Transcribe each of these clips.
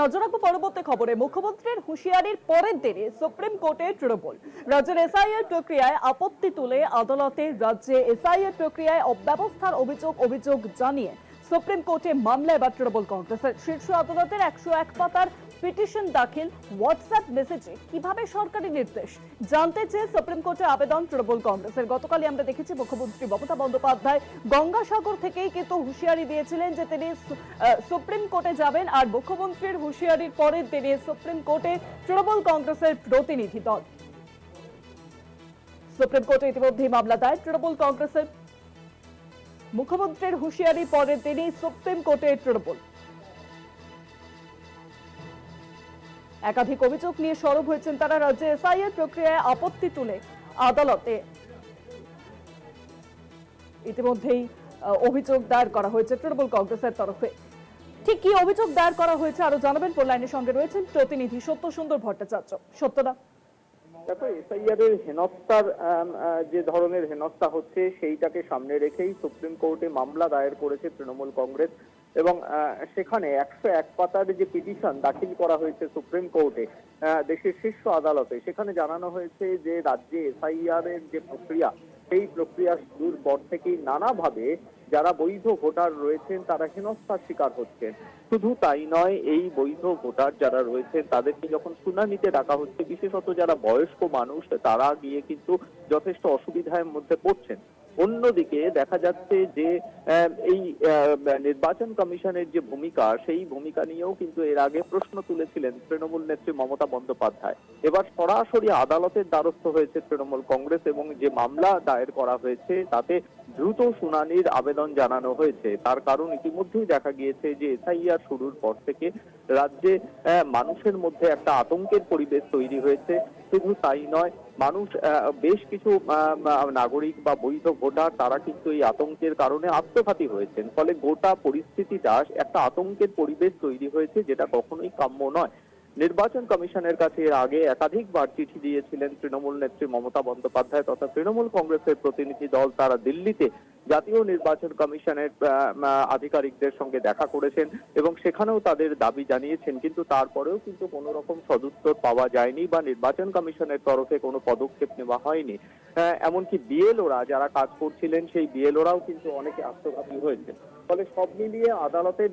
নজর রাখবো পরবর্তী খবরে। মুখ্যমন্ত্রীর হুঁশিয়ারির পরের দিনে সুপ্রিম কোর্টে তৃণমূল। রাজ্যের এসআইআর প্রক্রিয়ায় আপত্তি তুলে আদালতে রাজ্যে এসআইআর প্রক্রিয়ায় অব্যবস্থার অভিযোগ জানিয়ে সুপ্রিম কোর্টে মামলা এবার তৃণমূল কংগ্রেসের। শীর্ষ আদালতের 101 পাতার পিটিশন দাখিল। হোয়াটসঅ্যাপ মেসেজে কিভাবে সরকারি নির্দেশ জানতে চেয়ে সুপ্রিম কোর্টে আবেদন তৃণমূল কংগ্রেসের। গতকালই আমরা দেখেছি মুখ্যমন্ত্রী মমতা বন্দ্যোপাধ্যায় গঙ্গাসাগর থেকেই কিন্তু হুঁশিয়ারি দিয়েছিলেন যে তিনি সুপ্রিম কোর্টে যাবেন, আর মুখ্যমন্ত্রীর হুঁশিয়ারির পরের দিনে সুপ্রিম কোর্টে তৃণমূল কংগ্রেসের প্রতিনিধি দল। সুপ্রিম কোর্টে ইতিমধ্যেই মামলা দায়ের তৃণমূল কংগ্রেসের। মুখ্যমন্ত্রীর হুঁশিয়ারির পরের দিনই সুপ্রিম কোর্টে তৃণমূল। একাধিক অভিযোগ নিয়ে সরব হয়েছেন তারা। রাজ্যে এসআইআর প্রক্রিয়ায় আপত্তি তুলে আদালতে ইতিমধ্যেই অভিযোগ দায়ের করা হয়েছে তৃণমূল কংগ্রেসের তরফে। ঠিক কি অভিযোগ দায়ের করা হয়েছে আরো জানাবেন, ফোন লাইনের সঙ্গে রয়েছেন প্রতিনিধি সত্য সুন্দর ভট্টাচার্য। সত্যদা, দেখো, এসআইআর এর হেনস্থার যে ধরনের হেনস্থা হচ্ছে সেইটাকে সামনে রেখেই সুপ্রিম কোর্টে মামলা দায়ের করেছে তৃণমূল কংগ্রেস এবং সেখানে 101 পাতার যে পিটিশন দাখিল করা হয়েছে সুপ্রিম কোর্টে দেশের শীর্ষ আদালতে, সেখানে জানানো হয়েছে যে রাজ্যে এসআইআর এর যে প্রক্রিয়া, সেই প্রক্রিয়া শুরুর পর থেকেই নানাভাবে যারা বৈধ ভোটার রয়েছেন তারা হেনস্থার শিকার হচ্ছেন। শুধু তাই নয়, এই বৈধ ভোটার যারা রয়েছেন তাদেরকে যখন শুনানিতে ডাকা হচ্ছে, বিশেষত যারা বয়স্ক মানুষ, তারা গিয়ে কিন্তু যথেষ্ট অসুবিধার মধ্যে পড়ছেন। অন্যদিকে দেখা যাচ্ছে যে এই নির্বাচন কমিশনের যে ভূমিকা, সেই ভূমিকা নিয়েও কিন্তু এর আগে প্রশ্ন তুলেছিলেন তৃণমূল নেত্রী মমতা বন্দ্যোপাধ্যায়। এবার সরাসরি আদালতের দ্বারস্থ হয়েছে তৃণমূল কংগ্রেস এবং যে মামলা দায়ের করা হয়েছে তাতে দ্রুত শুনানির আবেদন জানানো হয়েছে। তার কারণ ইতিমধ্যেই দেখা গিয়েছে যে এসআইআর শুরুর পর থেকে রাজ্যে মানুষের মধ্যে একটা আতঙ্কের পরিবেশ তৈরি হয়েছে। শুধু তাই নয়, মানুষ বেশ কিছু নাগরিক বা বৈধ ভোটার তারা কিন্তু এই আতঙ্কের কারণে আত্মঘাতী হয়েছেন। ফলে গোটা পরিস্থিতিটা একটা আতঙ্কের পরিবেশ তৈরি হয়েছে, যেটা কখনোই কাম্য নয়। নির্বাচন কমিশনের কাছে এর আগে একাধিকবার চিঠি দিয়েছিলেন তৃণমূল নেত্রী মমতা বন্দ্যোপাধ্যায় তথা তৃণমূল কংগ্রেসের প্রতিনিধি দল। তারা দিল্লিতে জাতীয় নির্বাচন কমিশনের আধিকারিকদের সঙ্গে দেখা করেছেন এবং সেখানেও তাদের দাবি জানিয়েছেন, কিন্তু তারপরেও কিন্তু কোনো রকম সদুত্তর পাওয়া যায়নি বা নির্বাচন কমিশনের তরফে কোনো পদক্ষেপ নেওয়া হয়নি। এমনকি বিএলওরা যারা কাজ করছিলেন, সেই বিএলওরাও কিন্তু অনেকে আত্মঘাতী হয়েছে। ফলে সব মিলিয়ে আদালতের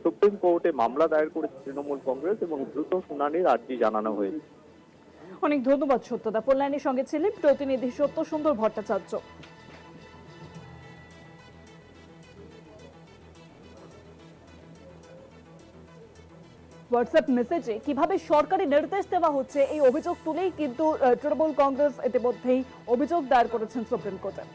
সুপ্রিম কোর্টে মামলা দায়ের করেছে তৃণমূল কংগ্রেস এবং দ্রুত শুনানির আর্জি জানানো হয়েছে। অনেক ধন্যবাদ সত্যদা। ফোন লাইনের সঙ্গে ছিলেন প্রতিনিধি সত্য সুন্দর ভট্টাচার্য। হোয়াটসঅ্যাপ মেসেজে কিভাবে সরকারি নির্দেশ দেওয়া হচ্ছে এই অভিযোগ তুলেই কিন্তু তৃণমূল কংগ্রেস ইতিমধ্যেই অভিযোগ দায়ের করেছেন সুপ্রিম কোর্টে।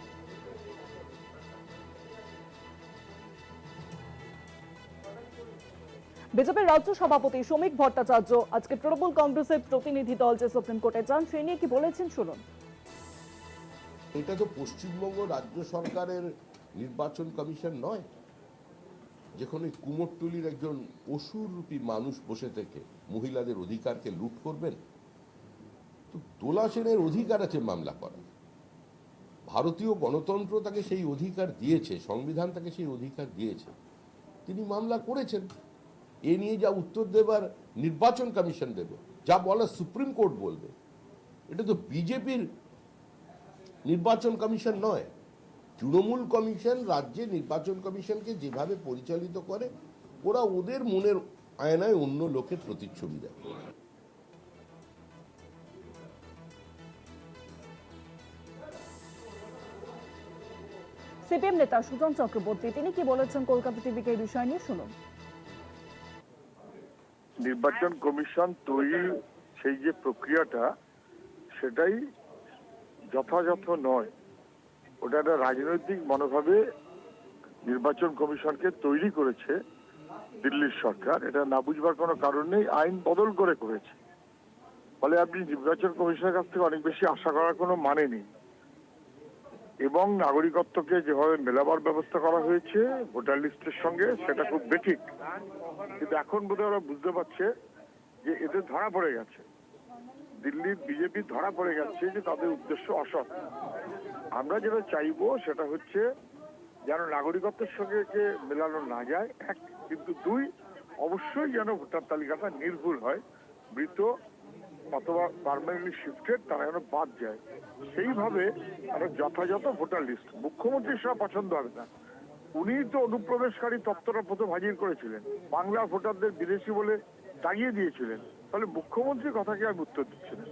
বিজেপির রাজ্য সভাপতি শ্রমিক ভট্টাচার্য আজকে তৃণমূল কংগ্রেসের প্রতিনিধি দল যে সুপ্রিম কোর্টে যান সেই নিয়ে কি বলেছেন শুনুন। এটা তো পশ্চিমবঙ্গ রাজ্য সরকারের নির্বাচন কমিশন নয়, যেখানে কুমোরটুলির একজন অসুররূপী মানুষ বসে থেকে মহিলাদের অধিকারকে লুট করবেন। তো দোলা সেনের অধিকার আছে মামলা করার। ভারতীয় গণতন্ত্র তাকে সেই অধিকার দিয়েছে, সংবিধান তাকে সেই অধিকার দিয়েছে, তিনি মামলা করেছেন। এ নিয়ে যা উত্তর দেবার নির্বাচন কমিশন দেবে, যা বলা সুপ্রিম কোর্ট বলবে। এটা তো বিজেপির নির্বাচন কমিশন নয়। তৃণমূল কমিশন রাজ্যে নির্বাচন কমিশনকে যেভাবে পরিচালিত করে, ওরা ওদের মনের আয়নায় অন্য লোকের প্রতিচ্ছবি দেয়। সিপিএম নেতা সুজন চক্রবর্তী তিনি কি বলেছেন কলকাতা টিভিকে এই বিষয় নিয়ে শুনুন। নির্বাচন কমিশন তৈরি সেই যে প্রক্রিয়াটা, সেটাই যথাযথ নয়। ওটা একটা রাজনৈতিক মনোভাবে নির্বাচন কমিশনকে তৈরি করেছে দিল্লির সরকার। এটা না বুঝবার কোনো কারণ নেই, আইন বদল করে করেছে। ফলে আপনি নির্বাচন কমিশনের কাছ থেকে অনেক বেশি আশা করার কোনো মানে নেই। এবং নাগরিকত্বকে যেভাবে মেলাবার ব্যবস্থা করা হয়েছে ভোটার লিস্টের সঙ্গে, সেটা খুব বেঠিক। কিন্তু এখন বোধহয় ওরা বুঝতে পারছে যে এদের ধরা পড়ে গেছে, দিল্লির বিজেপি ধরা পড়ে গেছে যে তাদের উদ্দেশ্য অসৎ। আমরা যেটা চাইবো সেটা হচ্ছে যেন নাগরিকত্বের সঙ্গে মেলানো না যায়, এক। কিন্তু দুই, অবশ্যই যেন ভোটার তালিকাটা নির্ভুল হয়, মৃত অথবা পার্মানেন্টলি শিফটেড তারা যেন বাদ যায়। সেইভাবে একটা যথাযথ ভোটার লিস্ট, মুখ্যমন্ত্রীর সব পছন্দ হবে না। উনি তো অনুপ্রবেশকারী তত্ত্বটা প্রথম হাজির করেছিলেন, বাংলা ভোটারদের বিদেশি বলে দাগিয়ে দিয়েছিলেন, তাহলে মুখ্যমন্ত্রীর কথাকে আমি উত্তর দিচ্ছি না।